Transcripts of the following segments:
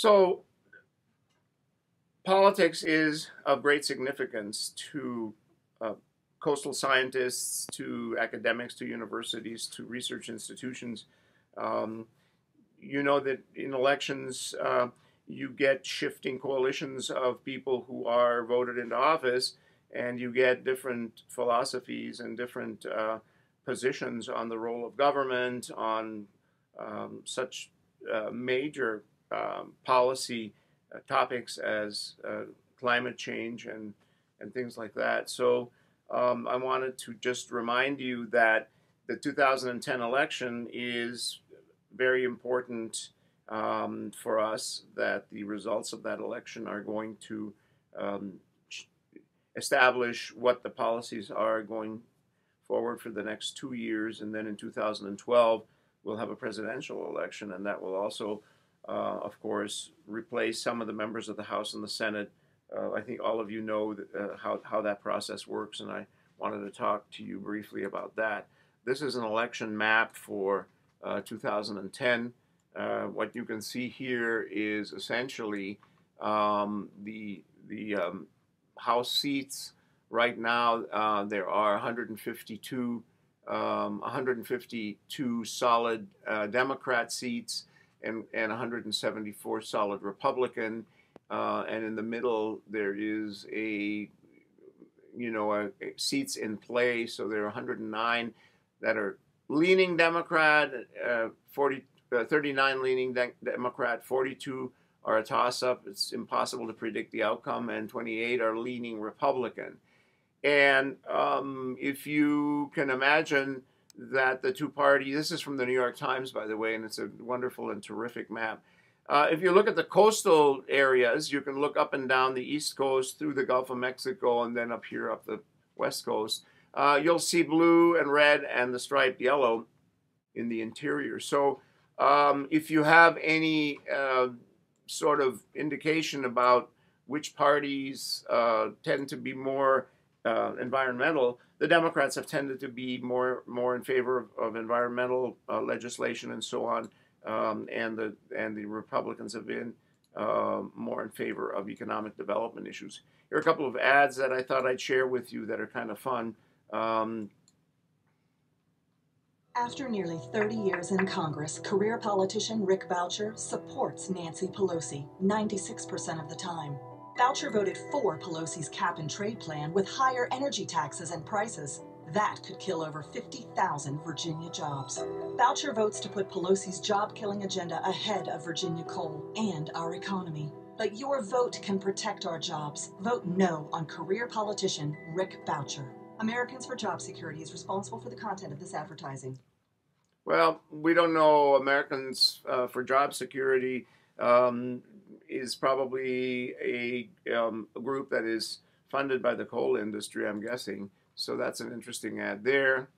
So politics is of great significance to coastal scientists, to academics, to universities, to research institutions. Um, you know that in elections, you get shifting coalitions of people who are voted into office, and you get different philosophies and different positions on the role of government, on such major policy topics as climate change and things like that. So I wanted to just remind you that the 2010 election is very important for us, that the results of that election are going to um, establish what the policies are going forward for the next 2 years. And then in 2012, we'll have a presidential election, and that will also, of course, replace some of the members of the House and the Senate. I think all of you know that, how that process works, and I wanted to talk to you briefly about that. This is an election map for 2010. What you can see here is essentially the House seats. Right now, there are 152 solid Democrat seats and 174 solid Republican. And in the middle, there is seats in play. So there are 109 that are leaning Democrat, 39 leaning Democrat, 42 are a toss-up. It's impossible to predict the outcome, and 28 are leaning Republican. And if you can imagine that the two parties, this is from the New York Times, by the way, and it's a wonderful and terrific map. If you look at the coastal areas, you can look up and down the East Coast through the Gulf of Mexico and then up here up the West Coast. You'll see blue and red and the striped yellow in the interior. So if you have any sort of indication about which parties tend to be more environmental, the Democrats have tended to be more in favor of environmental legislation and so on, and the Republicans have been more in favor of economic development issues. Here are a couple of ads that I thought I'd share with you that are kind of fun. After nearly 30 years in Congress, career politician Rick Boucher supports Nancy Pelosi 96% of the time. Boucher voted for Pelosi's cap-and-trade plan with higher energy taxes and prices. That could kill over 50,000 Virginia jobs. Boucher votes to put Pelosi's job-killing agenda ahead of Virginia coal and our economy. But your vote can protect our jobs. Vote no on career politician Rick Boucher. Americans for Job Security is responsible for the content of this advertising. Well, we don't know. Americans for Job Security is probably a group that is funded by the coal industry, I'm guessing. So that's an interesting ad there.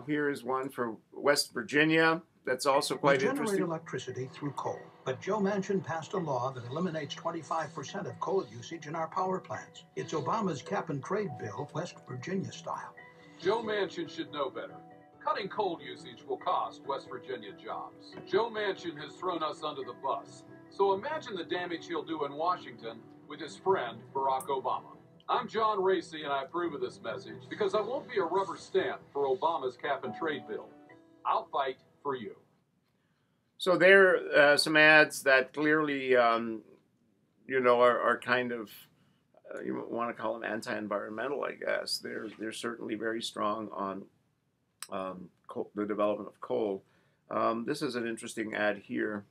Here is one for West Virginia. That's also quite interesting. We generate electricity through coal, but Joe Manchin passed a law that eliminates 25% of coal usage in our power plants. It's Obama's cap-and-trade bill, West Virginia style. Joe Manchin should know better. Cutting coal usage will cost West Virginia jobs. Joe Manchin has thrown us under the bus. So imagine the damage he'll do in Washington with his friend, Barack Obama. I'm John Racy, and I approve of this message because I won't be a rubber stamp for Obama's cap-and-trade bill. I'll fight for you. So there are some ads that clearly, are kind of, you want to call them anti-environmental, I guess. They're certainly very strong on the development of coal. This is an interesting ad here.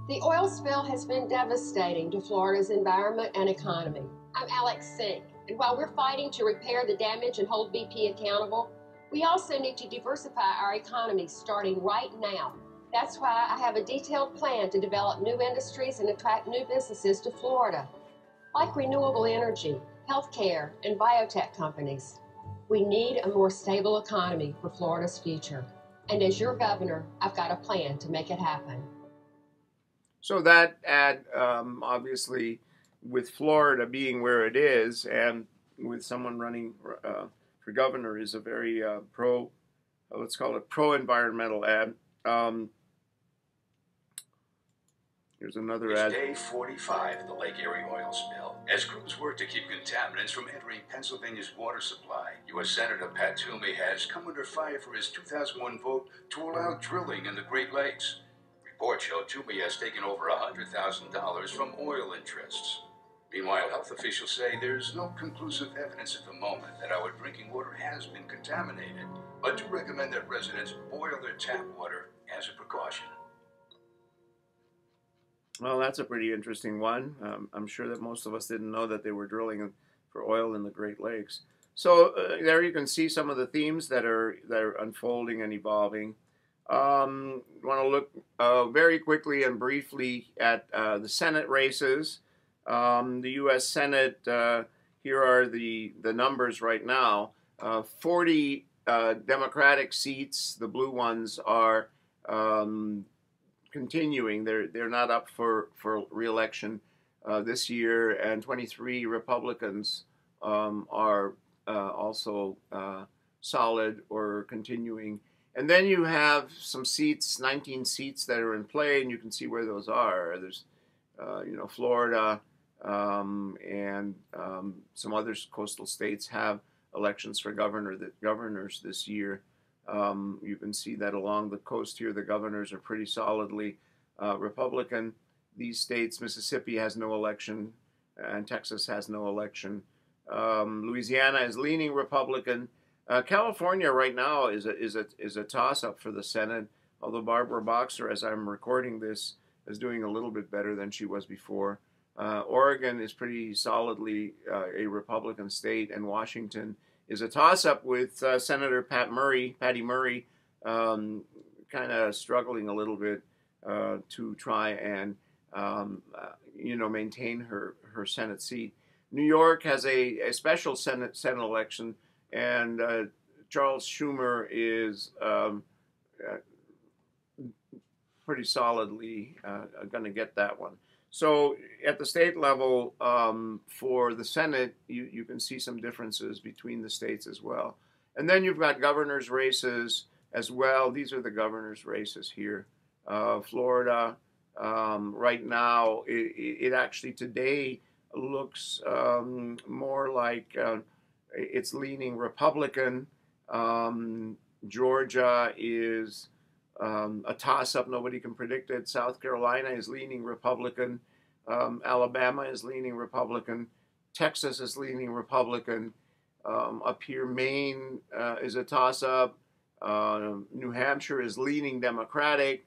The oil spill has been devastating to Florida's environment and economy. I'm Alex Sink, and while we're fighting to repair the damage and hold BP accountable, we also need to diversify our economy starting right now. That's why I have a detailed plan to develop new industries and attract new businesses to Florida, like renewable energy, healthcare, and biotech companies. We need a more stable economy for Florida's future. And as your governor, I've got a plan to make it happen. So that ad, obviously, with Florida being where it is, and with someone running for governor, is a very let's call it pro-environmental ad. Here's another It's ad. day 45 of the Lake Erie oil spill. As crews work to keep contaminants from entering Pennsylvania's water supply, U.S. Senator Pat Toomey has come under fire for his 2001 vote to allow drilling in the Great Lakes. Reports show Toomey has taken over $100,000 from oil interests. Meanwhile, health officials say there's no conclusive evidence at the moment that our drinking water has been contaminated, but do recommend that residents boil their tap water as a precaution. Well, that's a pretty interesting one. I'm sure that most of us didn't know that they were drilling for oil in the Great Lakes. So there you can see some of the themes that are unfolding and evolving. Want to look very quickly and briefly at the Senate races. The U.S. Senate, here are the numbers right now. 40 Democratic seats, the blue ones, are continuing. They're not up for re-election this year, and 23 Republicans are also solid or continuing. And then you have some seats, 19 seats that are in play, and you can see where those are. There's, Florida and some other coastal states have elections for governors this year. You can see that along the coast here, the governors are pretty solidly Republican. These states, Mississippi has no election, and Texas has no election. Louisiana is leaning Republican. California right now is a toss-up for the Senate, although Barbara Boxer, as I'm recording this, is doing a little bit better than she was before. Oregon is pretty solidly a Republican state, and Washington is a toss-up with Senator Patty Murray, kind of struggling a little bit to try and maintain her Senate seat. New York has a special Senate election, and Charles Schumer is pretty solidly going to get that one. So at the state level, for the Senate, you can see some differences between the states as well. And then you've got governor's races as well. These are the governor's races here. Florida, right now, it actually today looks more like it's leaning Republican. Georgia is a toss-up. Nobody can predict it. South Carolina is leaning Republican. Alabama is leaning Republican. Texas is leaning Republican. Up here, Maine is a toss-up. New Hampshire is leaning Democratic.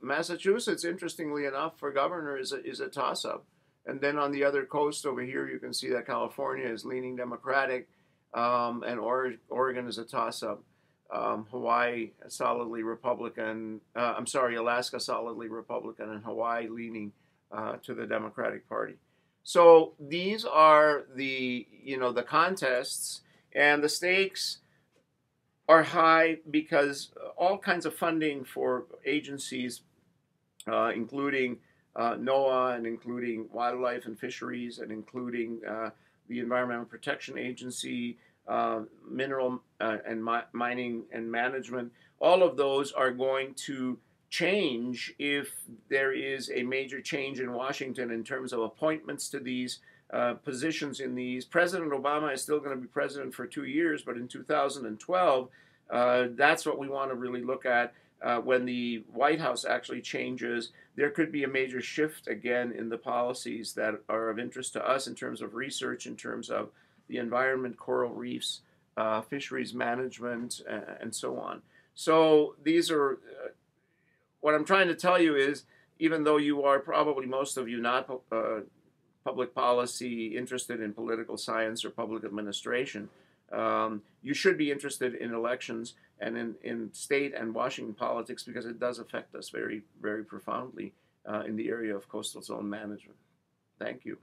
Massachusetts, interestingly enough, for governor is a toss-up. And then on the other coast over here, you can see that California is leaning Democratic, and Oregon is a toss-up. Hawaii solidly Republican. Alaska solidly Republican, and Hawaii leaning to the Democratic Party. So these are the contests, and the stakes are high because all kinds of funding for agencies, including NOAA and including Wildlife and Fisheries and including the Environmental Protection Agency, Mineral and Mining and Management, all of those are going to change if there is a major change in Washington in terms of appointments to these positions in these. President Obama is still going to be president for 2 years, but in 2012, that's what we want to really look at. When the White House actually changes, there could be a major shift again in the policies that are of interest to us in terms of research, in terms of the environment, coral reefs, fisheries management, and so on. So these are, what I'm trying to tell you is, even though you are probably, most of you, not public policy interested in political science or public administration, you should be interested in elections and in state and Washington politics, because it does affect us very, very profoundly in the area of coastal zone management. Thank you.